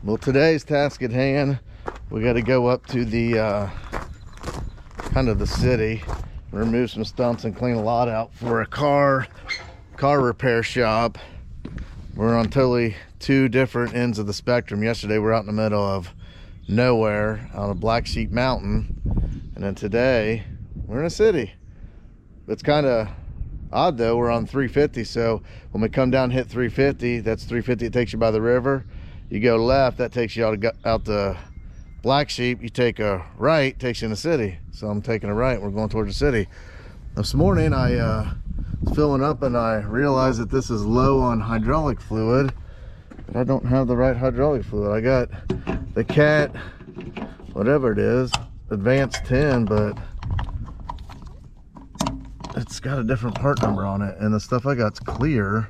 Well, today's task at hand, we got to go up to the kind of the city, remove some stumps and clean a lot out for a car repair shop. We're on totally two different ends of the spectrum. Yesterday we're out in the middle of nowhere on a Black Sheep Mountain, and then today we're in a city. It's kind of odd though, we're on 350, so when we come down and hit 350, that's 350, it takes you by the river. You go left, that takes you out the Black Sheep. You take a right, takes you in the city. So I'm taking a right, we're going towards the city. This morning I was filling up and I realized that this is low on hydraulic fluid, but I don't have the right hydraulic fluid. I got the Cat, whatever it is, Advanced 10, but it's got a different part number on it, and the stuff I got's clear,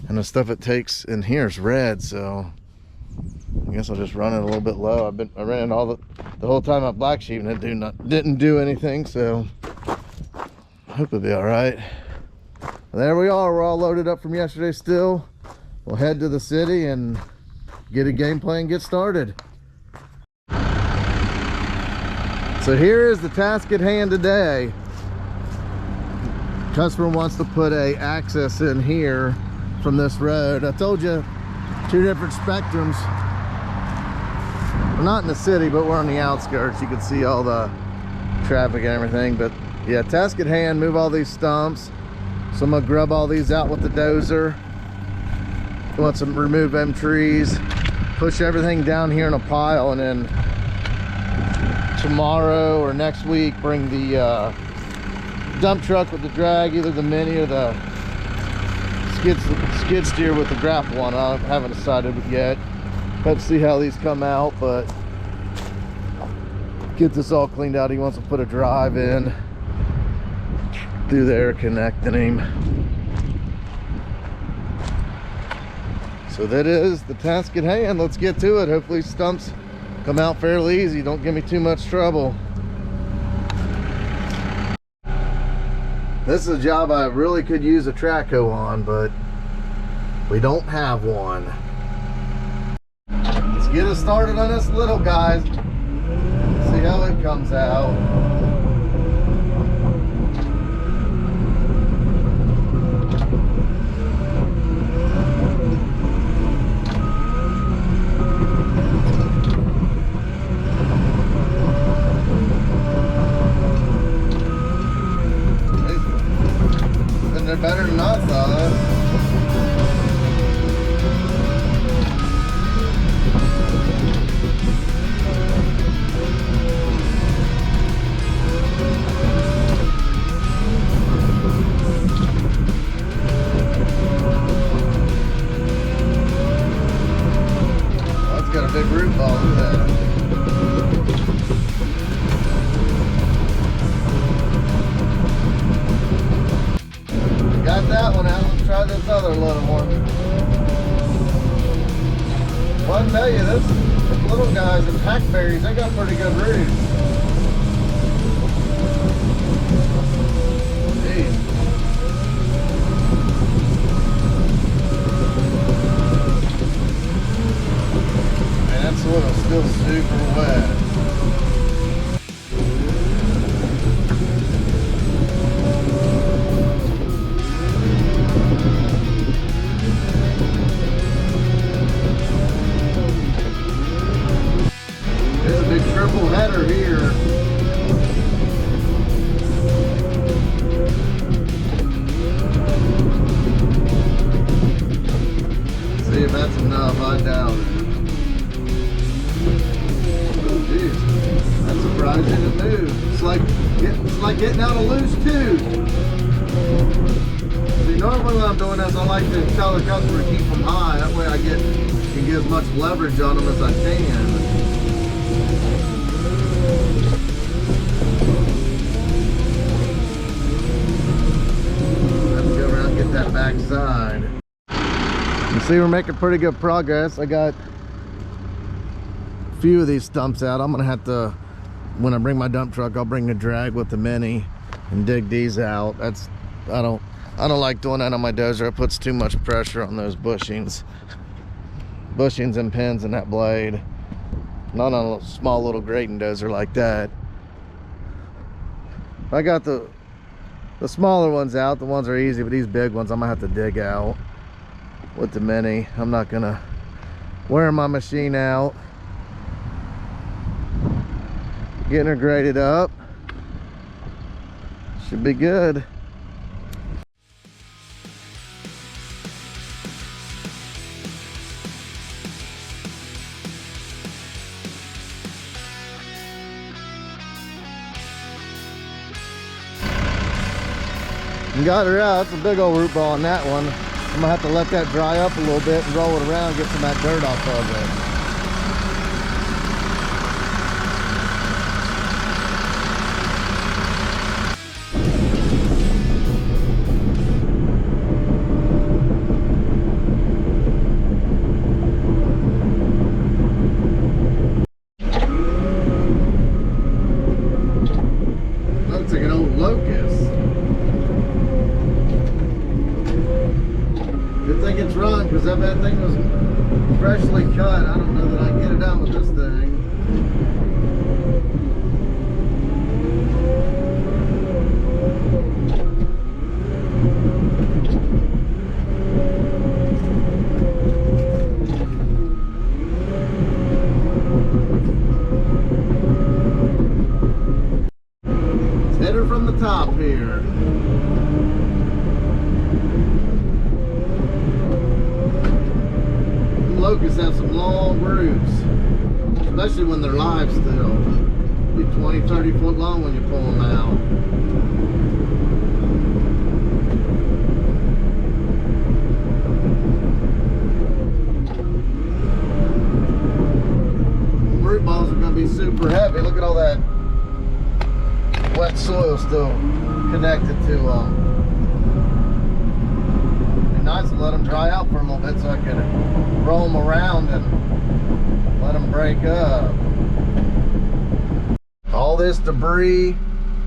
and the stuff it takes in here is red. So I guess I'll just run it a little bit low. I ran it all the whole time at Black Sheep, and it didn't do anything, so I hope it'll be all right. There we are, we're all loaded up from yesterday still. We'll head to the city and get a game plan, get started. So here is the task at hand today. Customer wants to put a access in here from this road. I told you, two different spectrums. We're not in the city, but we're on the outskirts. You can see all the traffic and everything. But yeah, task at hand, move all these stumps. So I'm gonna grub all these out with the dozer. Want to remove them trees, push everything down here in a pile, and then tomorrow or next week bring the dump truck with the drag, either the mini or the skid steer with the grapple one. I haven't decided yet. Let's see how these come out, but get this all cleaned out. He wants to put a drive in through there, connecting him. So that is the task at hand. Let's get to it. Hopefully stumps come out fairly easy. Don't give me too much trouble. This is a job I really could use a track hoe on, but we don't have one. Let's get us started on this little guy. See how it comes out. They're better than I thought. Oh, it's got a big root ball, look at that. Got that one out. Let's try this other little one. Well, I tell you, this little guys and hackberries, they got pretty good roots. Jeez. Man, that soil's still super wet. Triple header here. See if that's enough, I doubt it. Oh geez, that's surprising to move. It's like getting out a loose tooth. See, normally when I'm doing this, I like to tell the customer to keep them high. That way I can get as much leverage on them as I can. That back side. You see we're making pretty good progress. I got a few of these stumps out. I'm gonna have to, when I bring my dump truck, I'll bring the drag with the mini and dig these out. I don't like doing that on my dozer. It puts too much pressure on those bushings. bushings and pins in that blade. Not on a small little grading dozer like that. I got the smaller ones out. The ones are easy, but these big ones I'm gonna have to dig out with the Mini. I'm not gonna wear my machine out. Getting her graded up. Should be good. Got her out. It's a big old root ball on that one. I'm gonna have to let that dry up a little bit and roll it around, get some of that dirt off of it. Looks like an old locust. Good thing it's run, because if that thing was freshly cut, I don't know that I can get it out with this thing. Let's hit her from the top here. Locusts have some long roots, especially when they're live still. Be 20-30 foot long when you pull them out. Root balls are going to be super heavy. Look at all that wet soil still connected to them. Nice to let them dry out for a little bit so I can roll them around and let them break up. All this debris,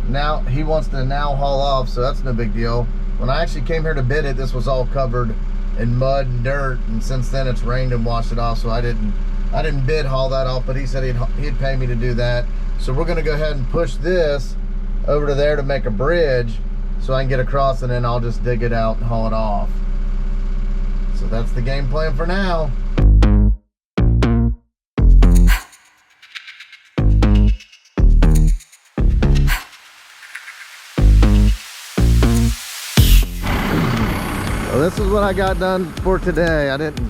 now he wants to now haul off, so that's no big deal. When I actually came here to bid it, this was all covered in mud and dirt, and since then it's rained and washed it off, so I didn't bid haul that off, but he said he'd pay me to do that. So we're gonna go ahead and push this over to there to make a bridge so I can get across, and then I'll just dig it out and haul it off. So that's the game plan for now. So this is what I got done for today. I didn't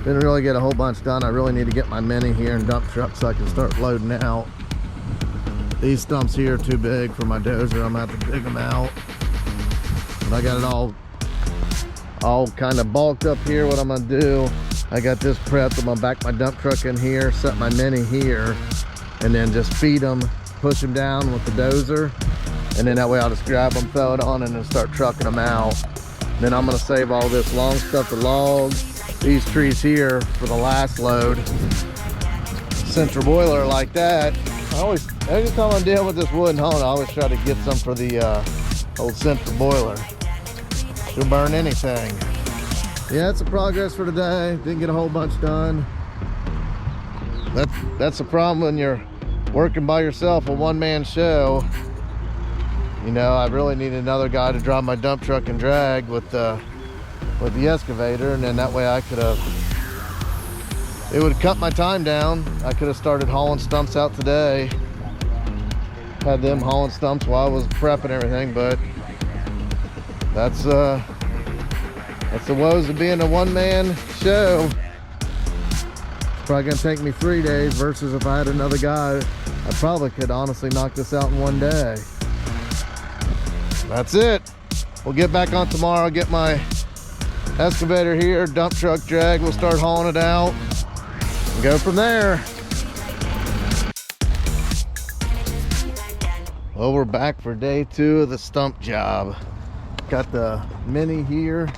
really get a whole bunch done. I really need to get my Mini here and dump truck so I can start loading out. These stumps here are too big for my dozer. I'm gonna have to dig them out. But I got it all kind of bulked up here. What I'm gonna do, I got this prepped. I'm gonna back my dump truck in here, set my Mini here, and then just feed them, push them down with the dozer, and then that way I'll just grab them, throw it on, and then start trucking them out. Then I'm gonna save all this long stuff to log, these trees here for the last load. Central boiler like that. Every time I'm dealing with this wood and hauling, I always try to get some for the old central boiler. She'll burn anything. Yeah, that's the progress for today. Didn't get a whole bunch done. That's the problem when you're working by yourself, a one-man show. You know, I really need another guy to drive my dump truck and drag with the excavator, and then that way I could have, it would cut my time down. I could have started hauling stumps out today. Had them hauling stumps while I was prepping everything, but that's the woes of being a one-man show. It's probably gonna take me 3 days versus if I had another guy, I probably could honestly knock this out in one day. That's it. We'll get back on tomorrow, get my excavator here, dump truck drag, we'll start hauling it out and go from there. Well, we're back for day 2 of the stump job. Got the Mini here,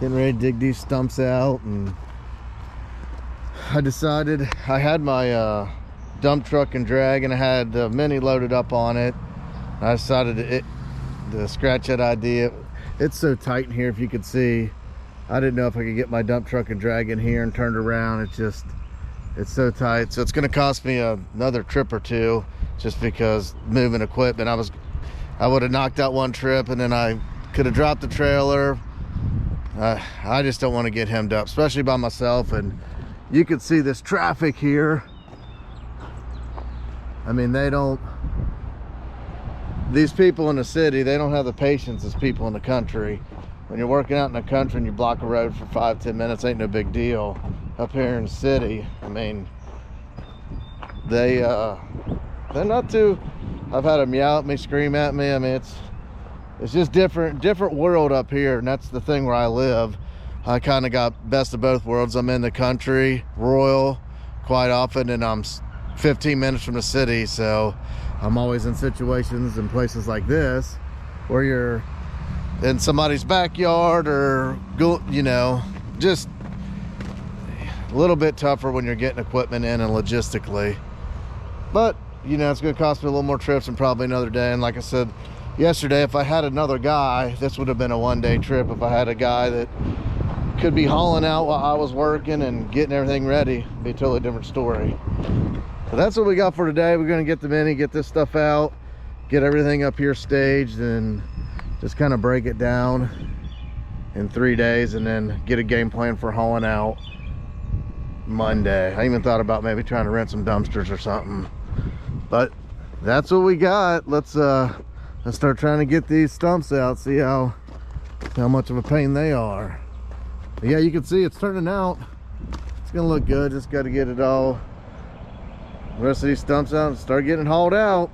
getting ready to dig these stumps out, and I decided I had my dump truck and drag, and I had the Mini loaded up on it. I decided to scratch that idea. It's so tight in here, if you could see. I didn't know if I could get my dump truck and drag in here and turned around. It's so tight. So it's going to cost me another trip or two, just because moving equipment. I would have knocked out one trip and then I could have dropped the trailer. I just don't want to get hemmed up, especially by myself. And you can see this traffic here. I mean, these people in the city, they don't have the patience as people in the country. When you're working out in the country and you block a road for 5-10 minutes, ain't no big deal. Up here in the city, I mean, they're not too. I've had them yell at me, scream at me. I mean, it's just different world up here, and that's the thing where I live. I kind of got best of both worlds. I'm in the country, rural, quite often, and I'm 15 minutes from the city, so I'm always in situations and places like this where you're in somebody's backyard or go, you know, just a little bit tougher when you're getting equipment in and logistically. But you know, it's going to cost me a little more trips and probably another day. And like I said yesterday, if I had another guy, this would have been a one-day trip. If I had a guy that could be hauling out while I was working and getting everything ready, it'd be a totally different story. So that's what we got for today. We're going to get the Mini, get this stuff out, get everything up here staged, and just kind of break it down in 3 days, and then get a game plan for hauling out Monday. I even thought about maybe trying to rent some dumpsters or something. But that's what we got. Let's start trying to get these stumps out, see how much of a pain they are. But yeah, you can see it's turning out. It's gonna look good. Just got to get it all, the rest of these stumps out, and start getting hauled out.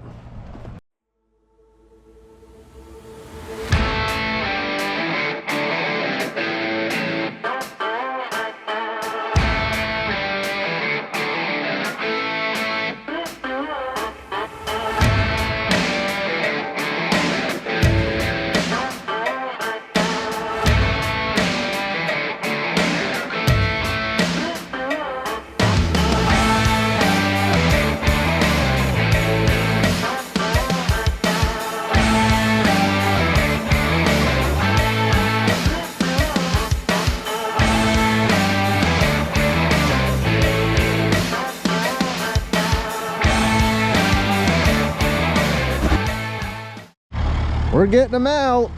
We're getting them out.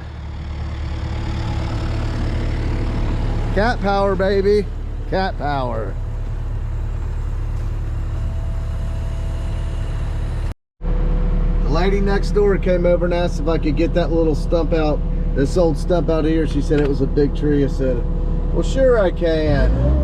Cat power, baby. Cat power. The lady next door came over and asked if I could get that little stump out, this old stump out here. She said it was a big tree. I said, well, sure I can.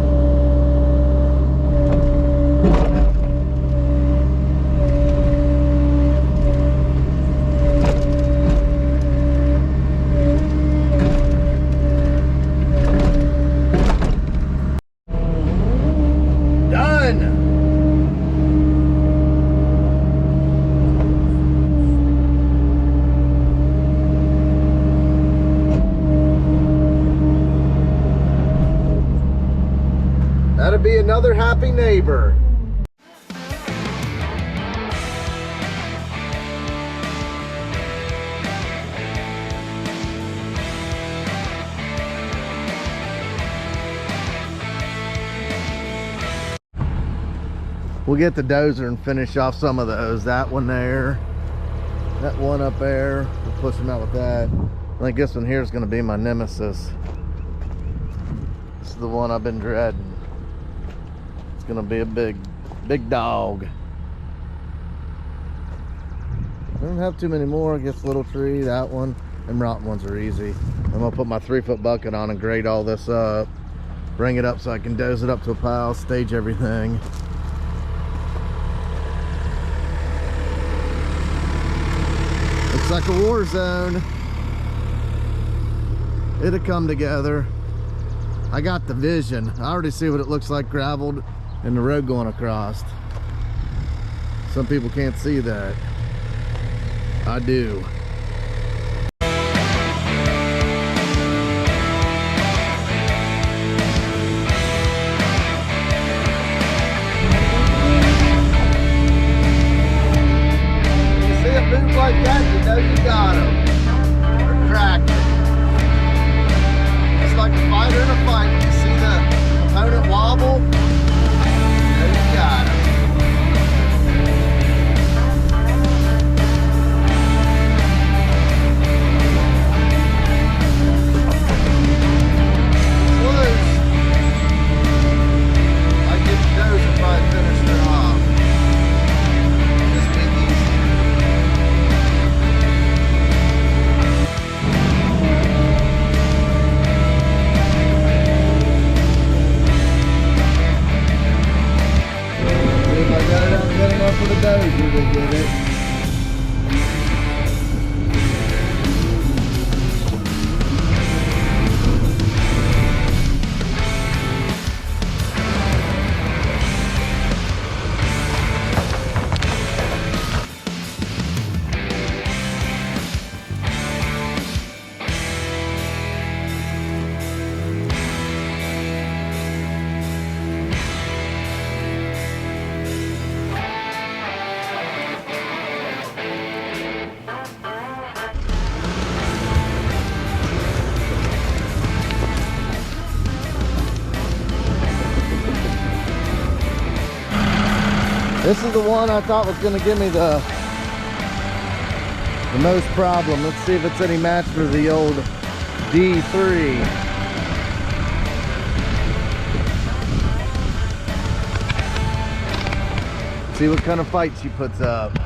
That'll be another happy neighbor. We'll get the dozer and finish off some of those. That one there, that one up there, we'll push them out with that. I think this one here is going to be my nemesis. This is the one I've been dreading. It's gonna be a big dog. I don't have too many more. I guess little tree, that one, and rotten ones are easy. I'm gonna put my 3-foot bucket on and grade all this up, bring it up so I can doze it up to a pile, stage everything. Looks like a war zone. It'll come together. I got the vision. I already see what it looks like gravelled and the road going across. Some people can't see that. I do. You see a move like that, you know you got them. They're cracking. It's like a fighter in a fight. to get it. This is the one I thought was going to give me the most problem. Let's see if it's any match for the old D3. See what kind of fight she puts up.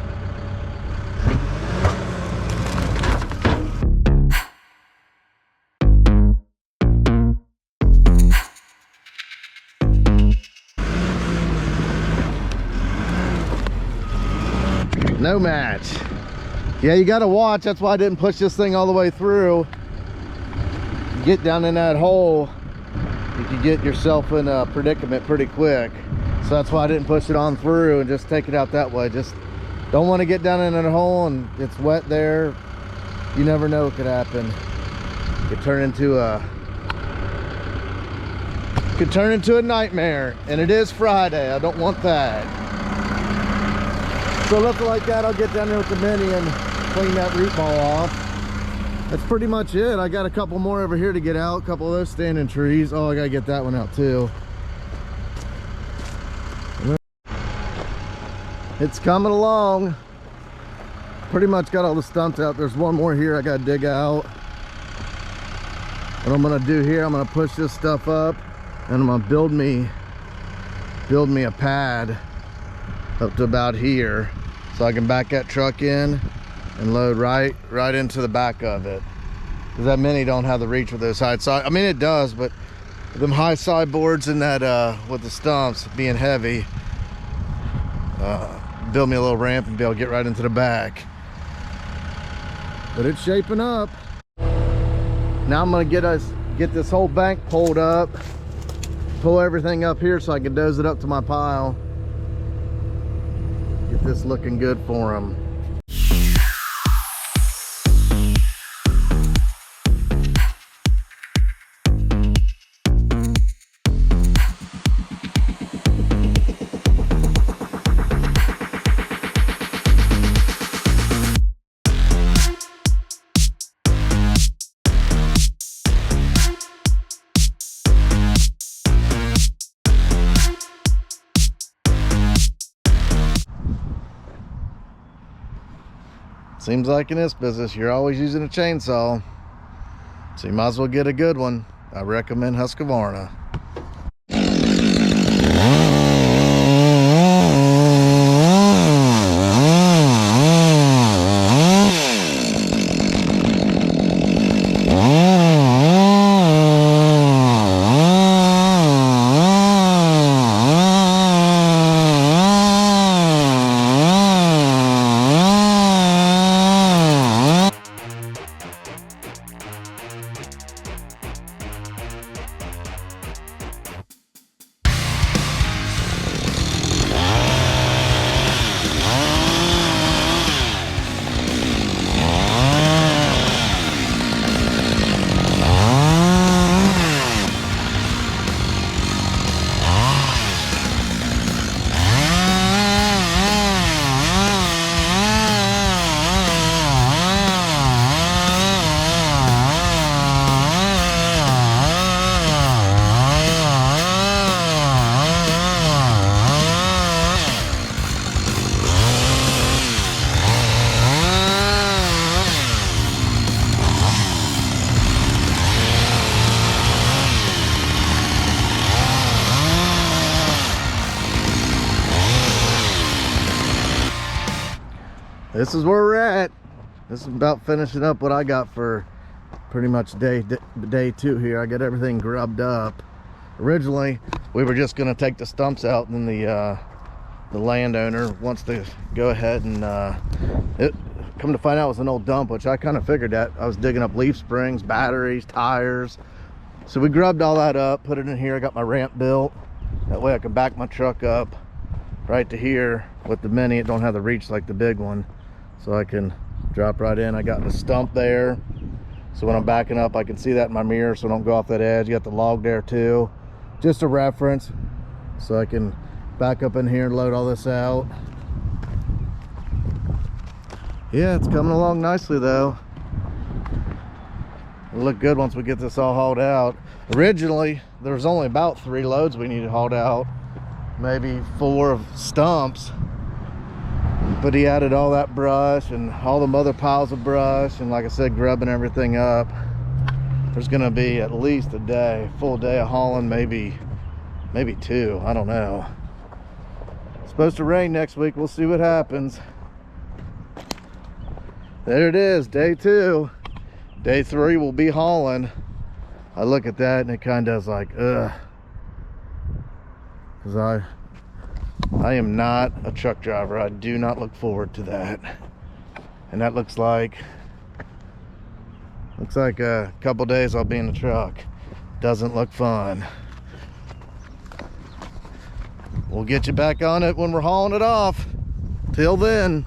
No match. Yeah, you gotta watch. That's why I didn't push this thing all the way through. Get down in that hole, you could get yourself in a predicament pretty quick. So that's why I didn't push it on through and just take it out that way. Just don't want to get down in a hole and it's wet there. You never know what could happen. It could turn into a nightmare. And it is Friday. I don't want that. So looking like that, I'll get down there with the Mini and clean that root ball off. That's pretty much it. I got a couple more over here to get out. A couple of those standing trees. Oh, I gotta get that one out too. It's coming along. Pretty much got all the stumps out. There's one more here I gotta dig out. What I'm gonna do here, I'm gonna push this stuff up and I'm gonna build me a pad up to about here so I can back that truck in and load right into the back of it, because that Mini don't have the reach with those high side. I mean, it does, but them high sideboards and that with the stumps being heavy, build me a little ramp and be able to get right into the back. But it's shaping up. Now I'm gonna get this whole bank pulled up, pull everything up here so I can doze it up to my pile. Get this looking good for them. Seems like in this business, you're always using a chainsaw, so you might as well get a good one. I recommend Husqvarna. This is where we're at. This is about finishing up what I got for pretty much day two here. I got everything grubbed up. Originally, we were just gonna take the stumps out and the the landowner wants to go ahead and come to find out it was an old dump, which I kind of figured that. I was digging up leaf springs, batteries, tires. So we grubbed all that up, put it in here. I got my ramp built. That way I can back my truck up right to here. With the Mini, it don't have the reach like the big one. So I can drop right in. I got the stump there. So when I'm backing up, I can see that in my mirror so I don't go off that edge. You got the log there too. Just a reference. So I can back up in here and load all this out. Yeah, it's coming along nicely though. It'll look good once we get this all hauled out. Originally, there was only about 3 loads we needed hauled out. Maybe 4 of stumps. But he added all that brush and all the other piles of brush. And like I said, grubbing everything up. There's gonna be at least a day, full day of hauling, maybe 2, I don't know. It's supposed to rain next week, we'll see what happens. There it is, day 2. Day 3 will be hauling. I look at that and it kind of is like, ugh. Because I am not a truck driver. I do not look forward to that. And that looks like a couple days I'll be in the truck. Doesn't look fun. We'll get you back on it when we're hauling it off. Till then.